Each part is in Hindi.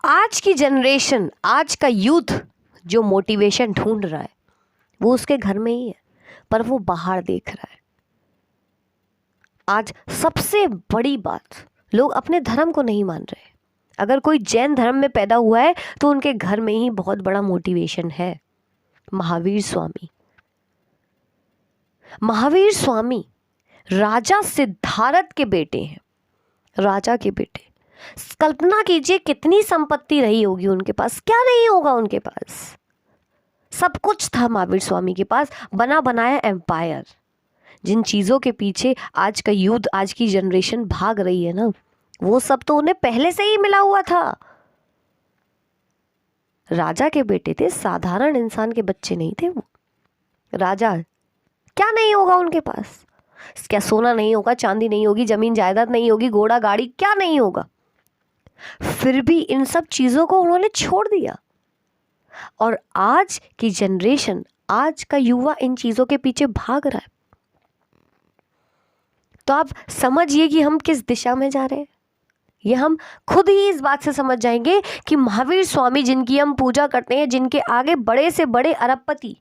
आज की जनरेशन, आज का यूथ जो मोटिवेशन ढूंढ रहा है वो उसके घर में ही है, पर वो बाहर देख रहा है। आज सबसे बड़ी बात, लोग अपने धर्म को नहीं मान रहे। अगर कोई जैन धर्म में पैदा हुआ है तो उनके घर में ही बहुत बड़ा मोटिवेशन है। महावीर स्वामी, महावीर स्वामी राजा सिद्धार्थ के बेटे हैं, राजा के बेटे। कल्पना कीजिए कितनी संपत्ति रही होगी उनके पास, क्या नहीं होगा उनके पास, सब कुछ था महावीर स्वामी के पास, बना बनाया एम्पायर। जिन चीज़ों के पीछे आज का यूथ, आज की जनरेशन भाग रही है ना, वो सब तो उन्हें पहले से ही मिला हुआ था। राजा के बेटे थे, साधारण इंसान के बच्चे नहीं थे वो। राजा, क्या नहीं होगा उनके पास, क्या सोना नहीं होगा, चांदी नहीं होगी, जमीन जायदाद नहीं होगी, घोड़ा गाड़ी क्या नहीं होगा, फिर भी इन सब चीज़ों को उन्होंने छोड़ दिया। और आज की जनरेशन, आज का युवा इन चीज़ों के पीछे भाग रहा है। तो आप समझिए कि हम किस दिशा में जा रहे हैं। ये हम खुद ही इस बात से समझ जाएंगे कि महावीर स्वामी जिनकी हम पूजा करते हैं, जिनके आगे बड़े से बड़े अरबपति,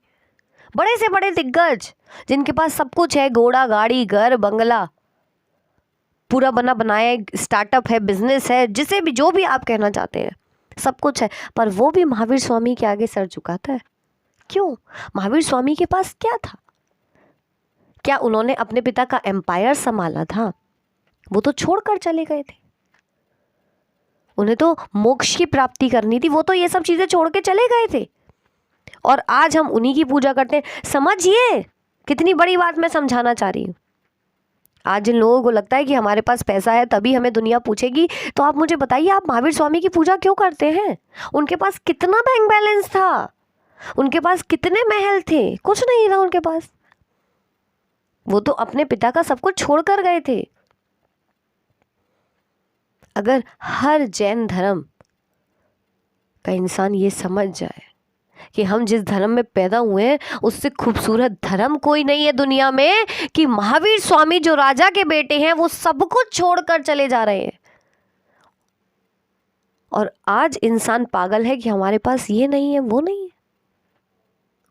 बड़े से बड़े दिग्गज, जिनके पास सब कुछ है, घोड़ा गाड़ी घर बंगला, पूरा बना बनाया स्टार्टअप है, बिजनेस है, जिसे भी जो भी आप कहना चाहते हैं, सब कुछ है, पर वो भी महावीर स्वामी के आगे सर झुकाता है। क्यों? महावीर स्वामी के पास क्या था? क्या उन्होंने अपने पिता का एम्पायर संभाला था? वो तो छोड़कर चले गए थे, उन्हें तो मोक्ष की प्राप्ति करनी थी, वो तो ये सब चीजें छोड़ के चले गए थे। और आज हम उन्हीं की पूजा करते हैं। समझिए कितनी बड़ी बात मैं समझाना चाह रही हूँ। आज जिन लोगों को लगता है कि हमारे पास पैसा है तभी हमें दुनिया पूछेगी, तो आप मुझे बताइए, आप महावीर स्वामी की पूजा क्यों करते हैं? उनके पास कितना बैंक बैलेंस था, उनके पास कितने महल थे? कुछ नहीं था उनके पास। वो तो अपने पिता का सब कुछ छोड़ कर गए थे। अगर हर जैन धर्म का इंसान ये समझ जाए कि हम जिस धर्म में पैदा हुए हैं उससे खूबसूरत धर्म कोई नहीं है दुनिया में, कि महावीर स्वामी जो राजा के बेटे हैं वो सब कुछ छोड़कर चले जा रहे हैं। और आज इंसान पागल है कि हमारे पास ये नहीं है, वो नहीं है।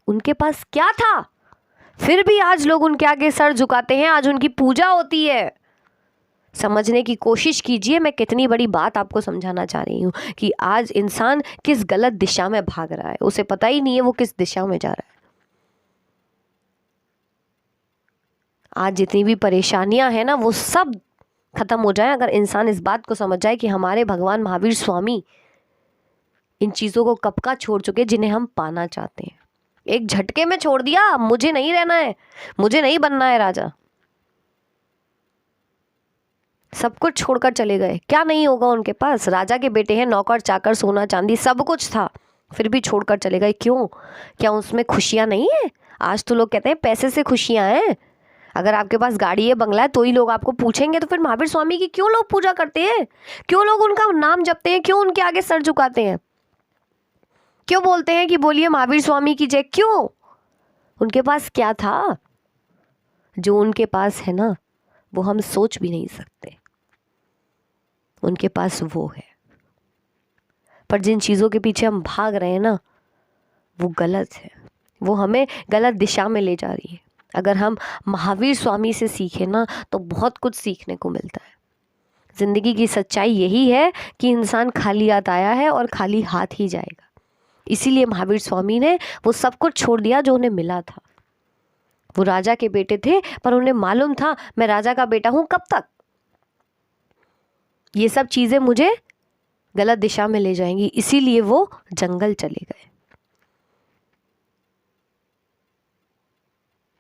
उनके पास क्या था, फिर भी आज लोग उनके आगे सर झुकाते हैं, आज उनकी पूजा होती है। समझने की कोशिश कीजिए, मैं कितनी बड़ी बात आपको समझाना चाह रही हूँ कि आज इंसान किस गलत दिशा में भाग रहा है, उसे पता ही नहीं है वो किस दिशा में जा रहा है। आज जितनी भी परेशानियां हैं ना, वो सब खत्म हो जाए अगर इंसान इस बात को समझ जाए कि हमारे भगवान महावीर स्वामी इन चीज़ों को कब का छोड़ चुके, जिन्हें हम पाना चाहते हैं। एक झटके में छोड़ दिया, मुझे नहीं रहना है, मुझे नहीं बनना है राजा, सब कुछ छोड़कर चले गए। क्या नहीं होगा उनके पास? राजा के बेटे हैं, नौकर चाकर सोना चांदी सब कुछ था, फिर भी छोड़कर चले गए। क्यों? क्या उसमें खुशियां नहीं है? आज तो लोग कहते हैं पैसे से खुशियां हैं। अगर आपके पास गाड़ी है, बंगला है, तो ही लोग आपको पूछेंगे। तो फिर महावीर स्वामी की क्यों लोग पूजा करते हैं? क्यों लोग उनका नाम जपते हैं? क्यों उनके आगे सर झुकाते हैं? क्यों बोलते हैं कि बोलिए महावीर स्वामी की जय? क्यों? उनके पास क्या था? जो उनके पास है ना, वो हम सोच भी नहीं सकते। उनके पास वो है, पर जिन चीज़ों के पीछे हम भाग रहे हैं ना, वो गलत है, वो हमें गलत दिशा में ले जा रही है। अगर हम महावीर स्वामी से सीखें ना, तो बहुत कुछ सीखने को मिलता है। ज़िंदगी की सच्चाई यही है कि इंसान खाली हाथ आया है और खाली हाथ ही जाएगा। इसीलिए महावीर स्वामी ने वो सब कुछ छोड़ दिया जो उन्हें मिला था। वो राजा के बेटे थे, पर उन्हें मालूम था मैं राजा का बेटा हूं, कब तक ये सब चीज़ें मुझे गलत दिशा में ले जाएंगी। इसीलिए वो जंगल चले गए।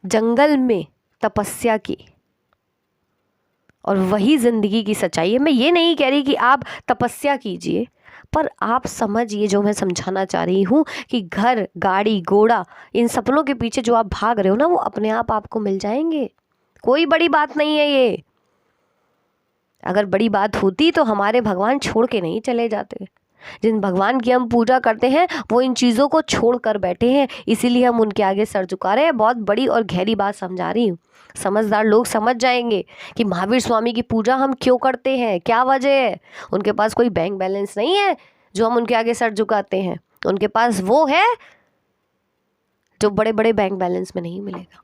जंगल में तपस्या की, और वही जिंदगी की सच्चाई है। मैं ये नहीं कह रही कि आप तपस्या कीजिए, पर आप समझिए जो मैं समझाना चाह रही हूँ कि घर गाड़ी घोड़ा, इन सपनों के पीछे जो आप भाग रहे हो ना, वो अपने आप आपको मिल जाएंगे। कोई बड़ी बात नहीं है ये। अगर बड़ी बात होती तो हमारे भगवान छोड़ के नहीं चले जाते। जिन भगवान की हम पूजा करते हैं वो इन चीज़ों को छोड़ कर बैठे हैं, इसीलिए हम उनके आगे सर झुका रहे हैं। बहुत बड़ी और गहरी बात समझा रही हूँ। समझदार लोग समझ जाएंगे कि महावीर स्वामी की पूजा हम क्यों करते हैं, क्या वजह है। उनके पास कोई बैंक बैलेंस नहीं है, जो हम उनके आगे सर झुकाते हैं, उनके पास वो है जो बड़े बड़े बैंक बैलेंस में नहीं मिलेगा।